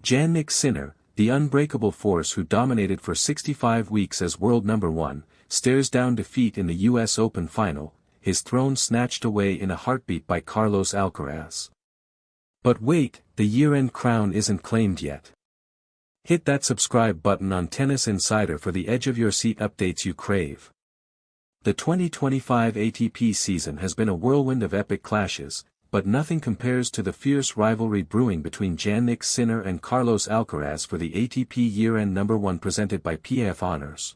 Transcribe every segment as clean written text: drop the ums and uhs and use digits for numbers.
Jannik Sinner, the unbreakable force who dominated for 65 weeks as world number 1, stares down defeat in the US Open final, his throne snatched away in a heartbeat by Carlos Alcaraz. But wait, the year-end crown isn't claimed yet. Hit that subscribe button on Tennis Insider for the edge-of-your-seat updates you crave. The 2025 ATP season has been a whirlwind of epic clashes, but nothing compares to the fierce rivalry brewing between Jannik Sinner and Carlos Alcaraz for the ATP year-end number 1 presented by PAF Honors.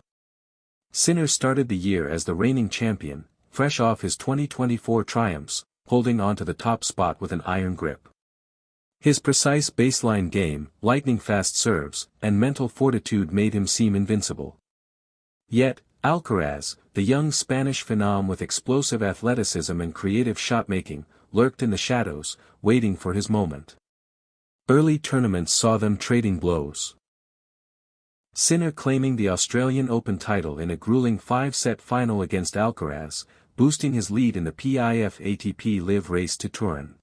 Sinner started the year as the reigning champion, fresh off his 2024 triumphs, holding on to the top spot with an iron grip. His precise baseline game, lightning-fast serves, and mental fortitude made him seem invincible. Yet, Alcaraz, the young Spanish phenom with explosive athleticism and creative shot-making, lurked in the shadows, waiting for his moment. Early tournaments saw them trading blows. Sinner claiming the Australian Open title in a grueling 5-set final against Alcaraz, boosting his lead in the PIF ATP Live race to Turin.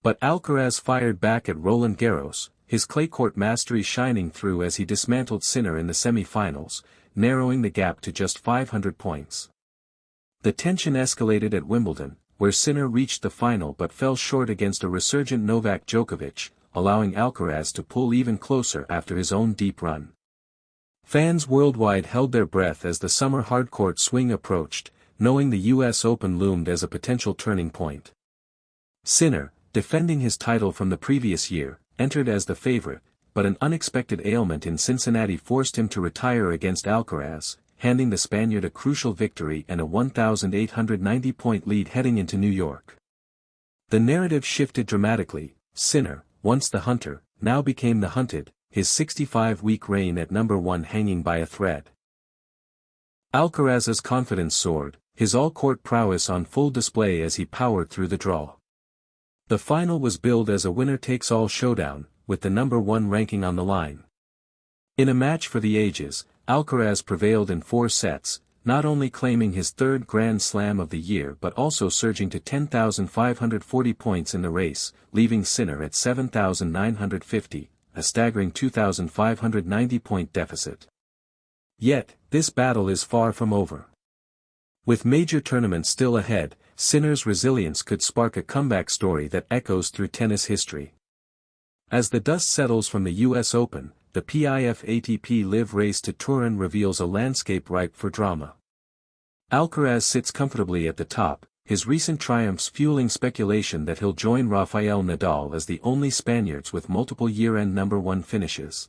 But Alcaraz fired back at Roland Garros, his clay court mastery shining through as he dismantled Sinner in the semi-finals, narrowing the gap to just 500 points. The tension escalated at Wimbledon, where Sinner reached the final but fell short against a resurgent Novak Djokovic, allowing Alcaraz to pull even closer after his own deep run. Fans worldwide held their breath as the summer hardcourt swing approached, knowing the US Open loomed as a potential turning point. Sinner, defending his title from the previous year, entered as the favorite, but an unexpected ailment in Cincinnati forced him to retire against Alcaraz, handing the Spaniard a crucial victory and a 1,890-point lead heading into New York. The narrative shifted dramatically. Sinner, once the hunter, now became the hunted, his 65-week reign at number 1 hanging by a thread. Alcaraz's confidence soared, his all-court prowess on full display as he powered through the draw. The final was billed as a winner-takes-all showdown, with the number 1 ranking on the line. In a match for the ages, Alcaraz prevailed in 4 sets, not only claiming his 3rd Grand Slam of the year but also surging to 10,540 points in the race, leaving Sinner at 7,950, a staggering 2,590-point deficit. Yet, this battle is far from over. With major tournaments still ahead, Sinner's resilience could spark a comeback story that echoes through tennis history. As the dust settles from the US Open, the PIF ATP Live race to Turin reveals a landscape ripe for drama. Alcaraz sits comfortably at the top, his recent triumphs fueling speculation that he'll join Rafael Nadal as the only Spaniards with multiple year-end number 1 finishes.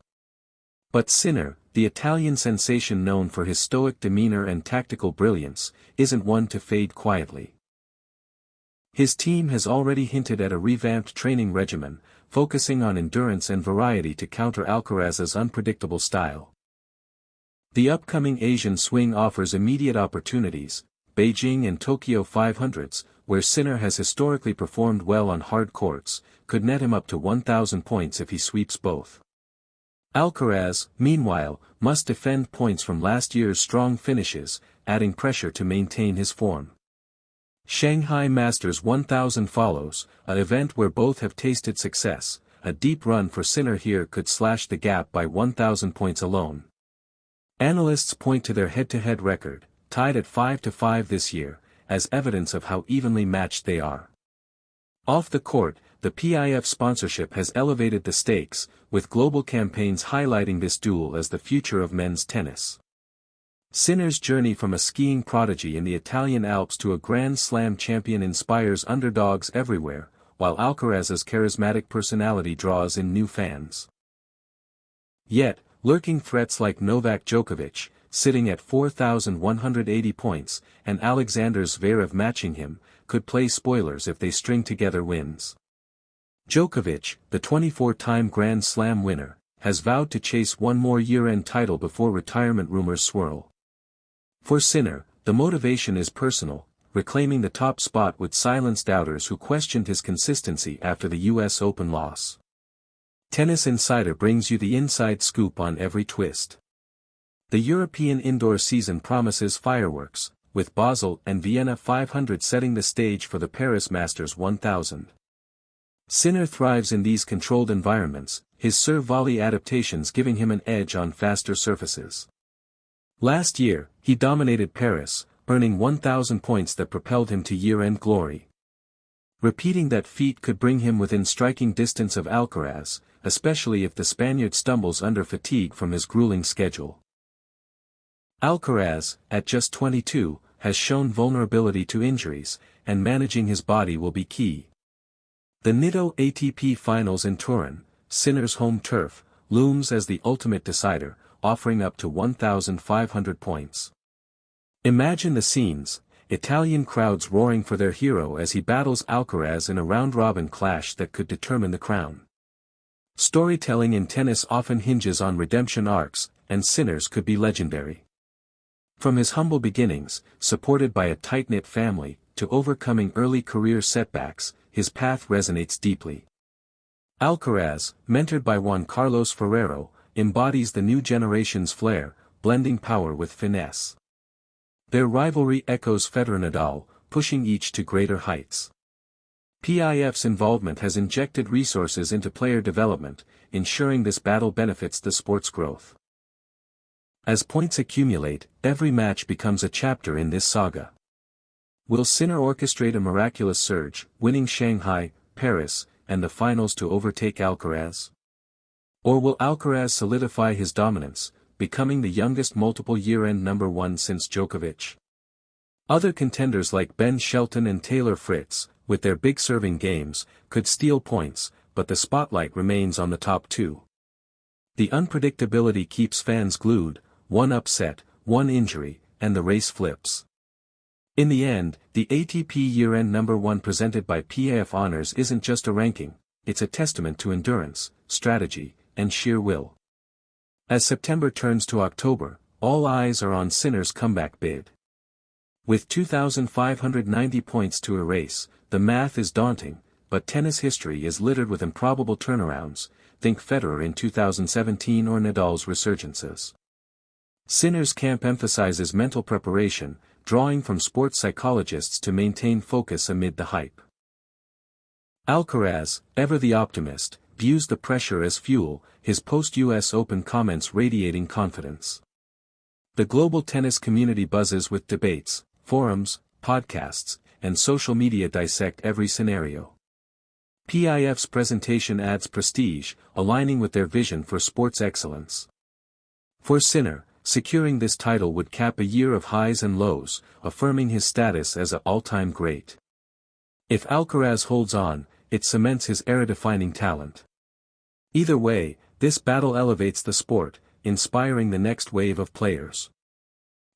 But Sinner, the Italian sensation known for his stoic demeanor and tactical brilliance, isn't one to fade quietly. His team has already hinted at a revamped training regimen, focusing on endurance and variety to counter Alcaraz's unpredictable style. The upcoming Asian swing offers immediate opportunities. Beijing and Tokyo 500s, where Sinner has historically performed well on hard courts, could net him up to 1,000 points if he sweeps both. Alcaraz, meanwhile, must defend points from last year's strong finishes, adding pressure to maintain his form. Shanghai Masters 1000 follows, an event where both have tasted success. A deep run for Sinner here could slash the gap by 1,000 points alone. Analysts point to their head-to-head record, tied at 5-5 this year, as evidence of how evenly matched they are. Off the court, the PIF sponsorship has elevated the stakes, with global campaigns highlighting this duel as the future of men's tennis. Sinner's journey from a skiing prodigy in the Italian Alps to a Grand Slam champion inspires underdogs everywhere, while Alcaraz's charismatic personality draws in new fans. Yet, lurking threats like Novak Djokovic, sitting at 4,180 points, and Alexander Zverev matching him, could play spoilers if they string together wins. Djokovic, the 24-time Grand Slam winner, has vowed to chase one more year-end title before retirement rumors swirl. For Sinner, the motivation is personal. Reclaiming the top spot would silence doubters who questioned his consistency after the US Open loss. Tennis Insider brings you the inside scoop on every twist. The European indoor season promises fireworks, with Basel and Vienna 500 setting the stage for the Paris Masters 1000. Sinner thrives in these controlled environments, his serve volley adaptations giving him an edge on faster surfaces. Last year, he dominated Paris, earning 1,000 points that propelled him to year-end glory. Repeating that feat could bring him within striking distance of Alcaraz, especially if the Spaniard stumbles under fatigue from his grueling schedule. Alcaraz, at just 22, has shown vulnerability to injuries, and managing his body will be key. The Nitto ATP Finals in Turin, Sinner's home turf, looms as the ultimate decider, offering up to 1,500 points. Imagine the scenes, Italian crowds roaring for their hero as he battles Alcaraz in a round-robin clash that could determine the crown. Storytelling in tennis often hinges on redemption arcs, and Sinner's could be legendary. From his humble beginnings, supported by a tight-knit family, to overcoming early career setbacks, his path resonates deeply. Alcaraz, mentored by Juan Carlos Ferrero, embodies the new generation's flair, blending power with finesse. Their rivalry echoes Federer-Nadal, pushing each to greater heights. PIF's involvement has injected resources into player development, ensuring this battle benefits the sport's growth. As points accumulate, every match becomes a chapter in this saga. Will Sinner orchestrate a miraculous surge, winning Shanghai, Paris, and the finals to overtake Alcaraz? Or will Alcaraz solidify his dominance, becoming the youngest multiple year-end number one since Djokovic? Other contenders like Ben Shelton and Taylor Fritz, with their big serving games, could steal points, but the spotlight remains on the top two. The unpredictability keeps fans glued, one upset, one injury, and the race flips. In the end, the ATP year-end number one presented by PIF Honors isn't just a ranking, it's a testament to endurance, strategy, and sheer will. As September turns to October, all eyes are on Sinner's comeback bid. With 2,590 points to erase, the math is daunting, but tennis history is littered with improbable turnarounds, think Federer in 2017 or Nadal's resurgences. Sinner's camp emphasizes mental preparation, drawing from sports psychologists to maintain focus amid the hype. Alcaraz, ever the optimist, views the pressure as fuel, his post-US Open comments radiating confidence. The global tennis community buzzes with debates, forums, podcasts, and social media dissect every scenario. PIF's presentation adds prestige, aligning with their vision for sports excellence. For Sinner, securing this title would cap a year of highs and lows, affirming his status as an all-time great. If Alcaraz holds on, it cements his era-defining talent. Either way, this battle elevates the sport, inspiring the next wave of players.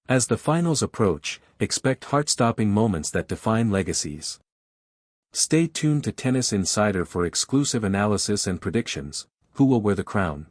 As the finals approach, expect heart-stopping moments that define legacies. Stay tuned to Tennis Insider for exclusive analysis and predictions. Who will wear the crown?